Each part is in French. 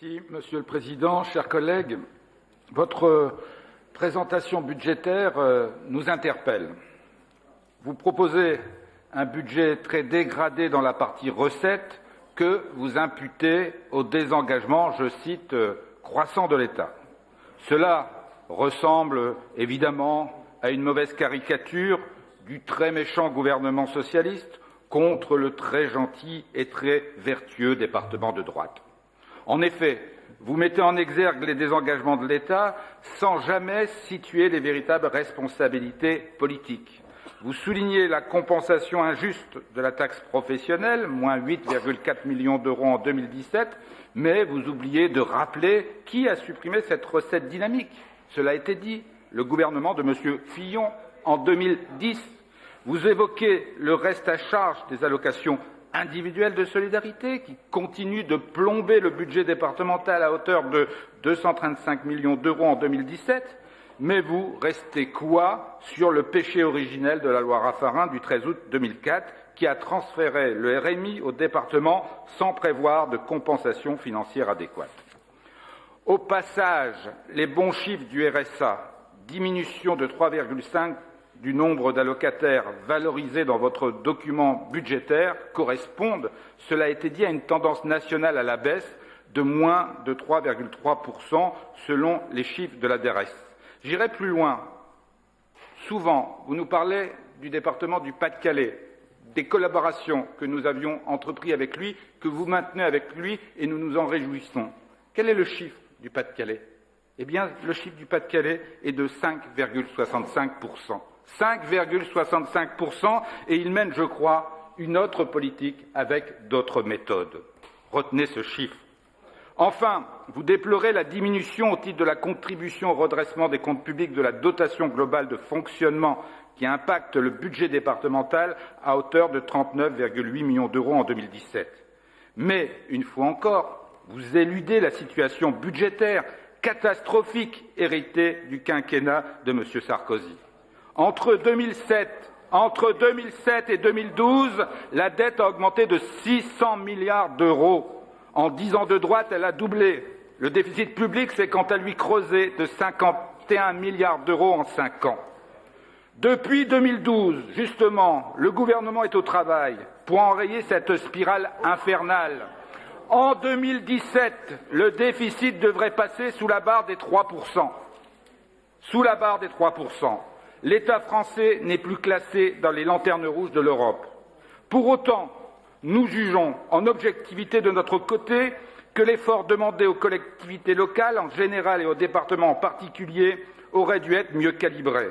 Merci, Monsieur le Président, chers collègues. Votre présentation budgétaire nous interpelle. Vous proposez un budget très dégradé dans la partie recettes que vous imputez au désengagement, je cite, croissant de l'État. Cela ressemble évidemment à une mauvaise caricature du très méchant gouvernement socialiste contre le très gentil et très vertueux département de droite. En effet, vous mettez en exergue les désengagements de l'État sans jamais situer les véritables responsabilités politiques. Vous soulignez la compensation injuste de la taxe professionnelle, moins 8,4 millions d'euros en 2017, mais vous oubliez de rappeler qui a supprimé cette recette dynamique. Cela a été dit, le gouvernement de M. Fillon en 2010. Vous évoquez le reste à charge des allocations individuelles de solidarité qui continue de plomber le budget départemental à hauteur de 235 millions d'euros en 2017, mais vous restez quoi sur le péché originel de la loi Raffarin du 13 août 2004 qui a transféré le RMI au département sans prévoir de compensation financière adéquate. Au passage, les bons chiffres du RSA, diminution de 3,5 du nombre d'allocataires valorisés dans votre document budgétaire correspondent, cela a été dit, à une tendance nationale à la baisse de moins de 3,3% selon les chiffres de la DRS. J'irai plus loin. Souvent, vous nous parlez du département du Pas-de-Calais, des collaborations que nous avions entreprises avec lui, que vous maintenez avec lui et nous nous en réjouissons. Quel est le chiffre du Pas-de-Calais ? Eh bien, le chiffre du Pas-de-Calais est de 5,65%. 5,65% et il mène, je crois, une autre politique avec d'autres méthodes. Retenez ce chiffre. Enfin, vous déplorez la diminution au titre de la contribution au redressement des comptes publics de la dotation globale de fonctionnement qui impacte le budget départemental à hauteur de 39,8 millions d'euros en 2017. Mais, une fois encore, vous éludez la situation budgétaire catastrophique héritée du quinquennat de M. Sarkozy. Entre 2007 et 2012, la dette a augmenté de 600 milliards d'euros. En 10 ans de droite, elle a doublé. Le déficit public s'est quant à lui creusé de 51 milliards d'euros en 5 ans. Depuis 2012, justement, le gouvernement est au travail pour enrayer cette spirale infernale. En 2017, le déficit devrait passer sous la barre des 3%. Sous la barre des 3%. L'État français n'est plus classé dans les lanternes rouges de l'Europe. Pour autant, nous jugeons en objectivité de notre côté que l'effort demandé aux collectivités locales en général et aux départements en particulier aurait dû être mieux calibré.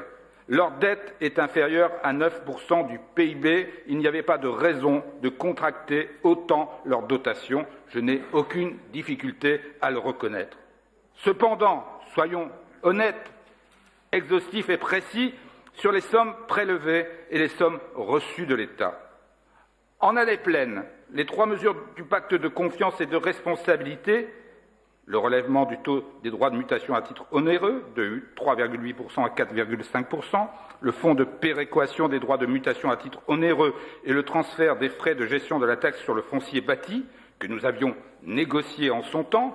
Leur dette est inférieure à 9% du PIB. Il n'y avait pas de raison de contracter autant leur dotation. Je n'ai aucune difficulté à le reconnaître. Cependant, soyons honnêtes, exhaustifs et précis sur les sommes prélevées et les sommes reçues de l'État. En allée pleine, les 3 mesures du pacte de confiance et de responsabilité, le relèvement du taux des droits de mutation à titre onéreux de 3,8% à 4,5%, le fonds de péréquation des droits de mutation à titre onéreux et le transfert des frais de gestion de la taxe sur le foncier bâti, que nous avions négocié en son temps,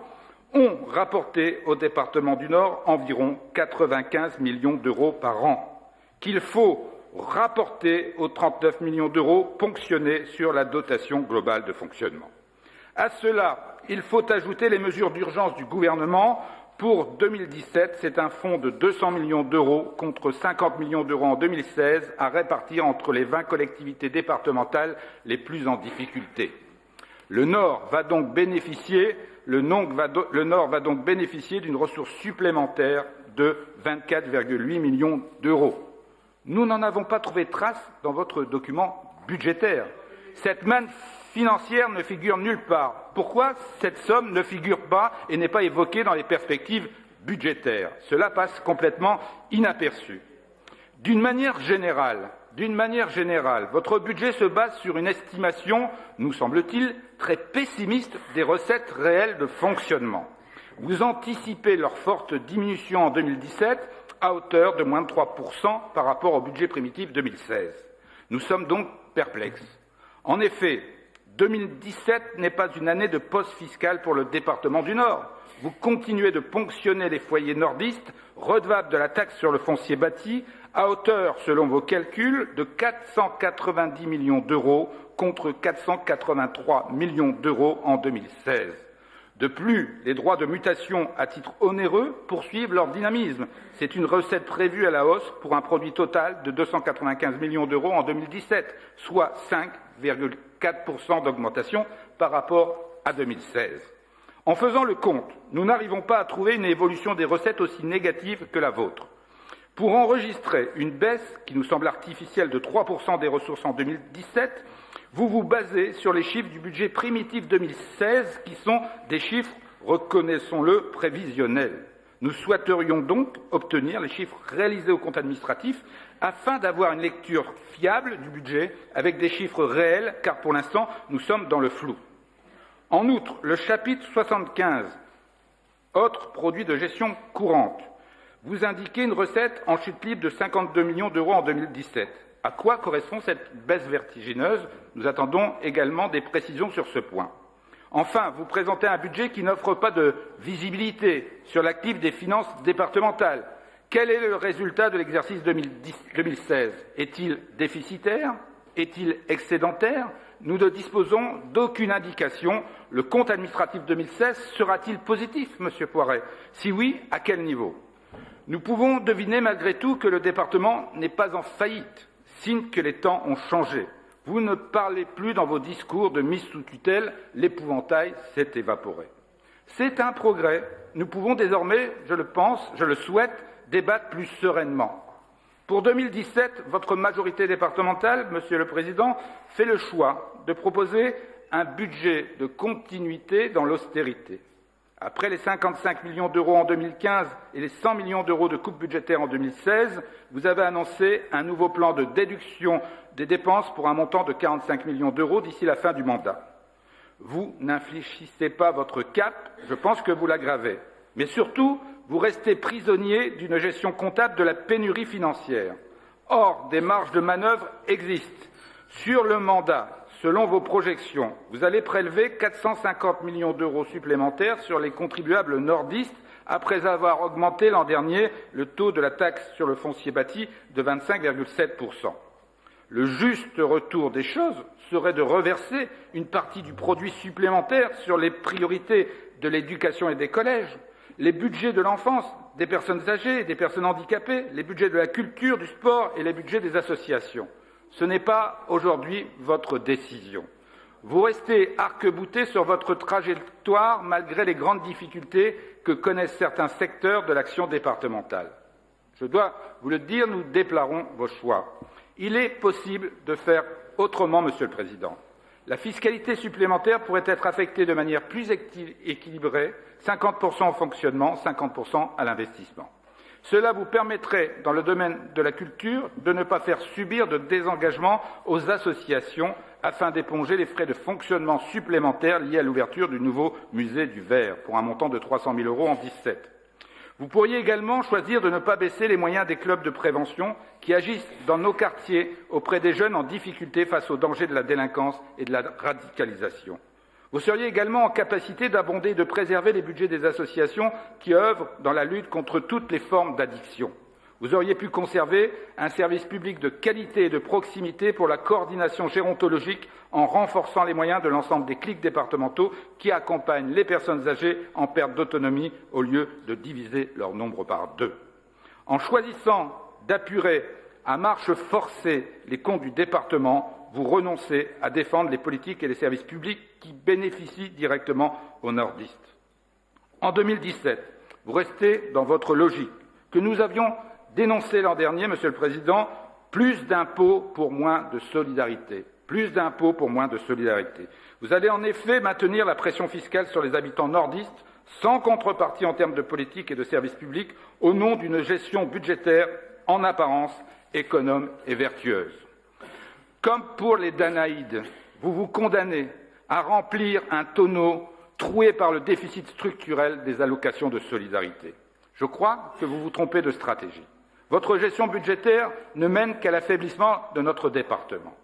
ont rapporté au département du Nord environ 95 millions d'euros par an, qu'il faut rapporter aux 39 millions d'euros ponctionnés sur la dotation globale de fonctionnement. À cela, il faut ajouter les mesures d'urgence du gouvernement. Pour 2017, c'est un fonds de 200 millions d'euros contre 50 millions d'euros en 2016 à répartir entre les 20 collectivités départementales les plus en difficulté. Le Nord va donc bénéficier d'une ressource supplémentaire de 24,8 millions d'euros. Nous n'en avons pas trouvé trace dans votre document budgétaire. Cette manne financière ne figure nulle part. Pourquoi cette somme ne figure pas et n'est pas évoquée dans les perspectives budgétaires? Cela passe complètement inaperçu. D'une manière générale, votre budget se base sur une estimation, nous semble-t-il, très pessimiste des recettes réelles de fonctionnement. Vous anticipez leur forte diminution en 2017 à hauteur de moins de 3% par rapport au budget primitif 2016. Nous sommes donc perplexes. En effet, 2017 n'est pas une année de pause fiscale pour le département du Nord. Vous continuez de ponctionner les foyers nordistes, redevables de la taxe sur le foncier bâti, à hauteur, selon vos calculs, de 490 millions d'euros contre 483 millions d'euros en 2016. De plus, les droits de mutation à titre onéreux poursuivent leur dynamisme. C'est une recette prévue à la hausse pour un produit total de 295 millions d'euros en 2017, soit 5,4% d'augmentation par rapport à 2016. En faisant le compte, nous n'arrivons pas à trouver une évolution des recettes aussi négative que la vôtre. Pour enregistrer une baisse qui nous semble artificielle de 3% des ressources en 2017, vous vous basez sur les chiffres du budget primitif 2016 qui sont des chiffres, reconnaissons-le, prévisionnels. Nous souhaiterions donc obtenir les chiffres réalisés au compte administratif afin d'avoir une lecture fiable du budget avec des chiffres réels, car pour l'instant, nous sommes dans le flou. En outre, le chapitre 75, autres produits de gestion courante, vous indiquez une recette en chute libre de 52 millions d'euros en 2017. À quoi correspond cette baisse vertigineuse? Nous attendons également des précisions sur ce point. Enfin, vous présentez un budget qui n'offre pas de visibilité sur l'actif des finances départementales. Quel est le résultat de l'exercice 2016? Est-il déficitaire? Est-il excédentaire? Nous ne disposons d'aucune indication. Le compte administratif 2016 sera-t-il positif, Monsieur Poiret? Si oui, à quel niveau? Nous pouvons deviner malgré tout que le département n'est pas en faillite, signe que les temps ont changé. Vous ne parlez plus dans vos discours de mise sous tutelle, l'épouvantail s'est évaporé. C'est un progrès. Nous pouvons désormais, je le pense, je le souhaite, débattre plus sereinement. Pour 2017, votre majorité départementale, Monsieur le Président, fait le choix de proposer un budget de continuité dans l'austérité. Après les 55 millions d'euros en 2015 et les 100 millions d'euros de coupe budgétaire en 2016, vous avez annoncé un nouveau plan de déduction des dépenses pour un montant de 45 millions d'euros d'ici la fin du mandat. Vous n'infléchissez pas votre cap, je pense que vous l'aggravez. Mais surtout, vous restez prisonnier d'une gestion comptable de la pénurie financière. Or, des marges de manœuvre existent. Sur le mandat, selon vos projections, vous allez prélever 450 millions d'euros supplémentaires sur les contribuables nordistes après avoir augmenté l'an dernier le taux de la taxe sur le foncier bâti de 25,7%. Le juste retour des choses serait de reverser une partie du produit supplémentaire sur les priorités de l'éducation et des collèges, les budgets de l'enfance, des personnes âgées, des personnes handicapées, les budgets de la culture, du sport et les budgets des associations. Ce n'est pas aujourd'hui votre décision. Vous restez arc-bouté sur votre trajectoire malgré les grandes difficultés que connaissent certains secteurs de l'action départementale. Je dois vous le dire, nous déplorons vos choix. Il est possible de faire autrement, Monsieur le Président. La fiscalité supplémentaire pourrait être affectée de manière plus équilibrée, 50% au fonctionnement, 50% à l'investissement. Cela vous permettrait, dans le domaine de la culture, de ne pas faire subir de désengagement aux associations afin d'éponger les frais de fonctionnement supplémentaires liés à l'ouverture du nouveau musée du Verre pour un montant de 300 000 euros en 2017. Vous pourriez également choisir de ne pas baisser les moyens des clubs de prévention qui agissent dans nos quartiers auprès des jeunes en difficulté face aux dangers de la délinquance et de la radicalisation. Vous seriez également en capacité d'abonder et de préserver les budgets des associations qui œuvrent dans la lutte contre toutes les formes d'addiction. Vous auriez pu conserver un service public de qualité et de proximité pour la coordination gérontologique en renforçant les moyens de l'ensemble des clics départementaux qui accompagnent les personnes âgées en perte d'autonomie au lieu de diviser leur nombre par 2. En choisissant d'apurer à marche forcée les comptes du département, vous renoncez à défendre les politiques et les services publics qui bénéficient directement aux nordistes. En 2017, vous restez dans votre logique que nous avions dénoncée l'an dernier, Monsieur le Président, plus d'impôts pour moins de solidarité. Plus d'impôts pour moins de solidarité. Vous allez en effet maintenir la pression fiscale sur les habitants nordistes sans contrepartie en termes de politique et de services publics au nom d'une gestion budgétaire en apparence économe et vertueuse. Comme pour les Danaïdes, vous vous condamnez à remplir un tonneau troué par le déficit structurel des allocations de solidarité. Je crois que vous vous trompez de stratégie. Votre gestion budgétaire ne mène qu'à l'affaiblissement de notre département.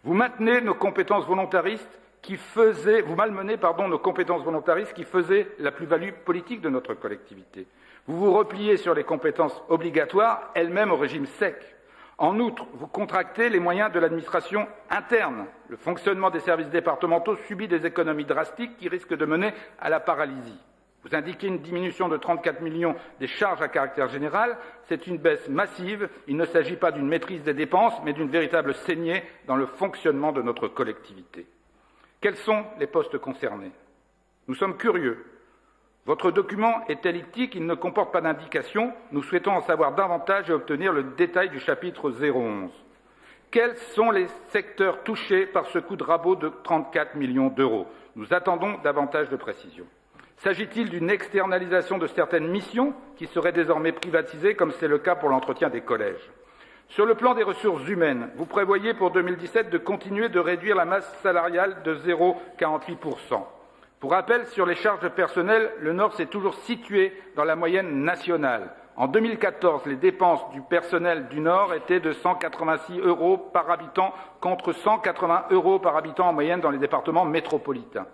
Vous maintenez nos compétences volontaristes vous malmenez nos compétences volontaristes qui faisaient la plus-value politique de notre collectivité. Vous vous repliez sur les compétences obligatoires, elles-mêmes au régime sec. En outre, vous contractez les moyens de l'administration interne. Le fonctionnement des services départementaux subit des économies drastiques qui risquent de mener à la paralysie. Vous indiquez une diminution de 34 millions des charges à caractère général. C'est une baisse massive. Il ne s'agit pas d'une maîtrise des dépenses, mais d'une véritable saignée dans le fonctionnement de notre collectivité. Quels sont les postes concernés? Nous sommes curieux. Votre document est elliptique, il ne comporte pas d'indication. Nous souhaitons en savoir davantage et obtenir le détail du chapitre 011. Quels sont les secteurs touchés par ce coup de rabot de 34 millions d'euros? Nous attendons davantage de précisions. S'agit-il d'une externalisation de certaines missions qui seraient désormais privatisées, comme c'est le cas pour l'entretien des collèges? Sur le plan des ressources humaines, vous prévoyez pour 2017 de continuer de réduire la masse salariale de 0,48%. Pour rappel, sur les charges de personnel, le Nord s'est toujours situé dans la moyenne nationale. En 2014, les dépenses du personnel du Nord étaient de 186 € par habitant contre 180 € par habitant en moyenne dans les départements métropolitains.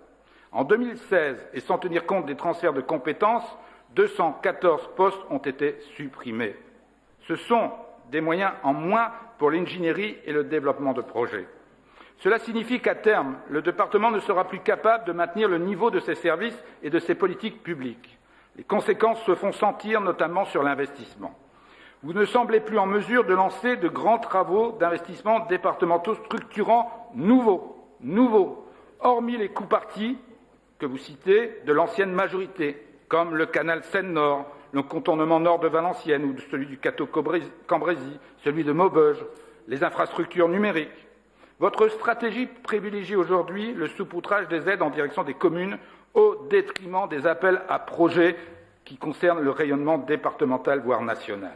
En 2016, et sans tenir compte des transferts de compétences, 214 postes ont été supprimés. Ce sont des moyens en moins pour l'ingénierie et le développement de projets. Cela signifie qu'à terme, le département ne sera plus capable de maintenir le niveau de ses services et de ses politiques publiques. Les conséquences se font sentir notamment sur l'investissement. Vous ne semblez plus en mesure de lancer de grands travaux d'investissement départementaux structurants nouveaux, hormis les coups partis que vous citez de l'ancienne majorité, comme le canal Seine-Nord, le contournement nord de Valenciennes ou celui du Cateau-Cambrésis, celui de Maubeuge, les infrastructures numériques. Votre stratégie privilégie aujourd'hui le saupoudrage des aides en direction des communes au détriment des appels à projets qui concernent le rayonnement départemental, voire national.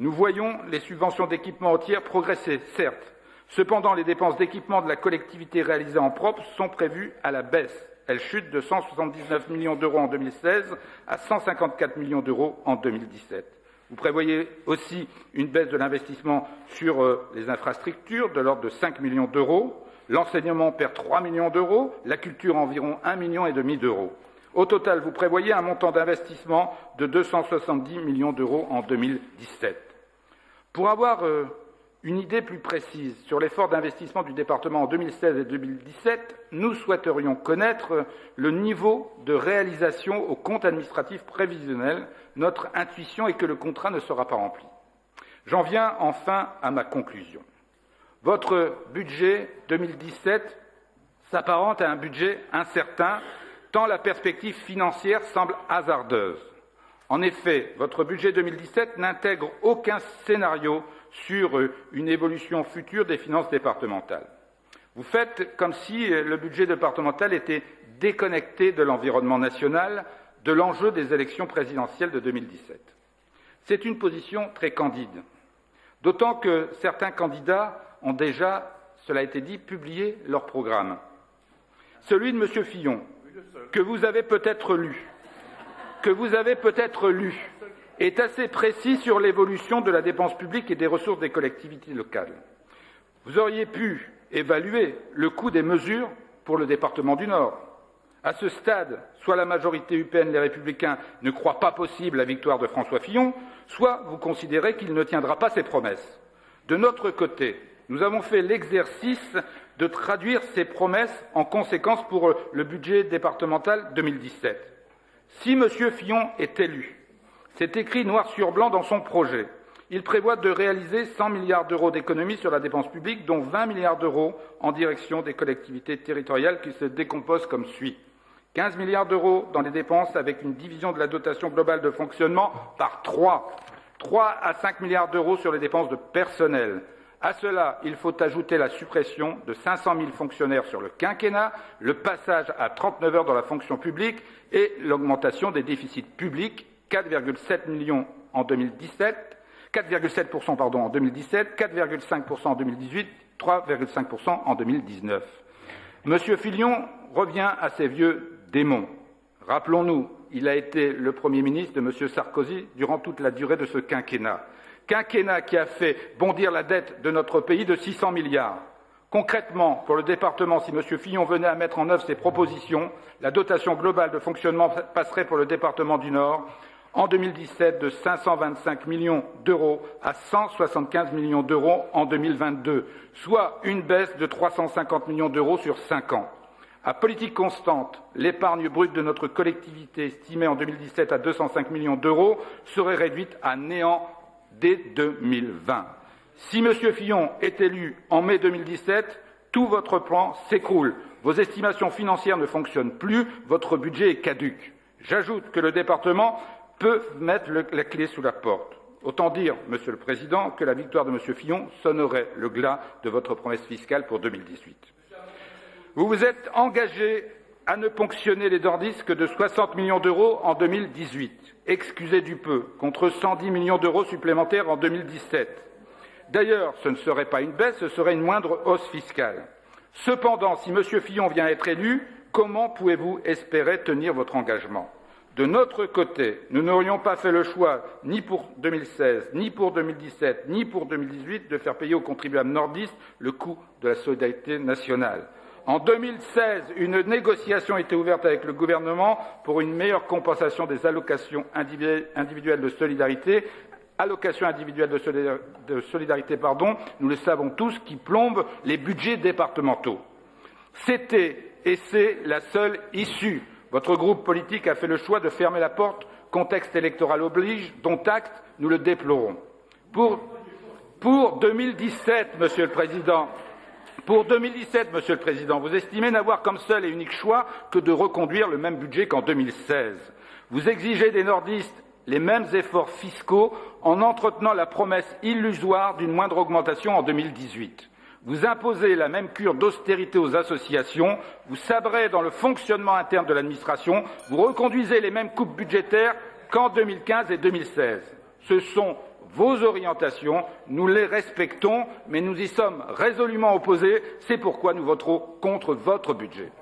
Nous voyons les subventions d'équipement au tiers progresser, certes. Cependant, les dépenses d'équipement de la collectivité réalisées en propre sont prévues à la baisse. Elles chutent de 179 millions d'euros en 2016 à 154 millions d'euros en 2017. Vous prévoyez aussi une baisse de l'investissement sur les infrastructures de l'ordre de 5 millions d'euros. L'enseignement perd 3 millions d'euros, la culture environ 1,5 million d'euros. Au total, vous prévoyez un montant d'investissement de 270 millions d'euros en 2017. Pour avoir une idée plus précise sur l'effort d'investissement du département en 2016 et 2017, nous souhaiterions connaître le niveau de réalisation au compte administratif prévisionnel. Notre intuition est que le contrat ne sera pas rempli. J'en viens enfin à ma conclusion. Votre budget 2017 s'apparente à un budget incertain, tant la perspective financière semble hasardeuse. En effet, votre budget 2017 n'intègre aucun scénario sur une évolution future des finances départementales. Vous faites comme si le budget départemental était déconnecté de l'environnement national, de l'enjeu des élections présidentielles de 2017. C'est une position très candide, d'autant que certains candidats ont déjà, cela a été dit, publié leur programme. Celui de M. Fillon, que vous avez peut-être lu, est assez précis sur l'évolution de la dépense publique et des ressources des collectivités locales. Vous auriez pu évaluer le coût des mesures pour le département du Nord. À ce stade, soit la majorité UPN, les Républicains, ne croit pas possible la victoire de François Fillon, soit vous considérez qu'il ne tiendra pas ses promesses. De notre côté, nous avons fait l'exercice de traduire ces promesses en conséquence pour le budget départemental 2017. Si M. Fillon est élu, c'est écrit noir sur blanc dans son projet. Il prévoit de réaliser 100 milliards d'euros d'économies sur la dépense publique, dont 20 milliards d'euros en direction des collectivités territoriales qui se décomposent comme suit. 15 milliards d'euros dans les dépenses avec une division de la dotation globale de fonctionnement par 3 à 5 milliards d'euros sur les dépenses de personnel. À cela, il faut ajouter la suppression de 500 000 fonctionnaires sur le quinquennat, le passage à 39 heures dans la fonction publique et l'augmentation des déficits publics, 4,7% en 2017, 4,5% en 2018, 3,5% en 2019. M. Fillon revient à ses vieux démons. Rappelons-nous, il a été le Premier ministre de M. Sarkozy durant toute la durée de ce quinquennat. Quinquennat qui a fait bondir la dette de notre pays de 600 milliards. Concrètement, pour le département, si M. Fillon venait à mettre en œuvre ses propositions, la dotation globale de fonctionnement passerait pour le département du Nord en 2017 de 525 millions d'euros à 175 millions d'euros en 2022, soit une baisse de 350 millions d'euros sur 5 ans. À politique constante, l'épargne brute de notre collectivité, estimée en 2017 à 205 millions d'euros, serait réduite à néant dès 2020. Si M. Fillon est élu en mai 2017, tout votre plan s'écroule. Vos estimations financières ne fonctionnent plus, votre budget est caduc. J'ajoute que le département peut mettre la clé sous la porte. Autant dire, Monsieur le Président, que la victoire de M. Fillon sonnerait le glas de votre promesse fiscale pour 2018. Vous vous êtes engagé à ne ponctionner les nordistes que de 60 millions d'euros en 2018. Excusez du peu, contre 110 millions d'euros supplémentaires en 2017. D'ailleurs, ce ne serait pas une baisse, ce serait une moindre hausse fiscale. Cependant, si M. Fillon vient être élu, comment pouvez-vous espérer tenir votre engagement ? De notre côté, nous n'aurions pas fait le choix, ni pour 2016, ni pour 2017, ni pour 2018, de faire payer aux contribuables nordistes le coût de la solidarité nationale. En 2016, une négociation a été ouverte avec le gouvernement pour une meilleure compensation des allocations individuelles de solidarité. Allocations individuelles de solidarité, nous le savons tous, qui plombent les budgets départementaux. C'était et c'est la seule issue. Votre groupe politique a fait le choix de fermer la porte, contexte électoral oblige, dont acte, nous le déplorons. Pour 2017, Monsieur le Président, vous estimez n'avoir comme seul et unique choix que de reconduire le même budget qu'en 2016. Vous exigez des nordistes les mêmes efforts fiscaux en entretenant la promesse illusoire d'une moindre augmentation en 2018. Vous imposez la même cure d'austérité aux associations, vous sabrez dans le fonctionnement interne de l'administration, vous reconduisez les mêmes coupes budgétaires qu'en 2015 et 2016. Ce sont vos orientations, nous les respectons, mais nous y sommes résolument opposés, c'est pourquoi nous voterons contre votre budget.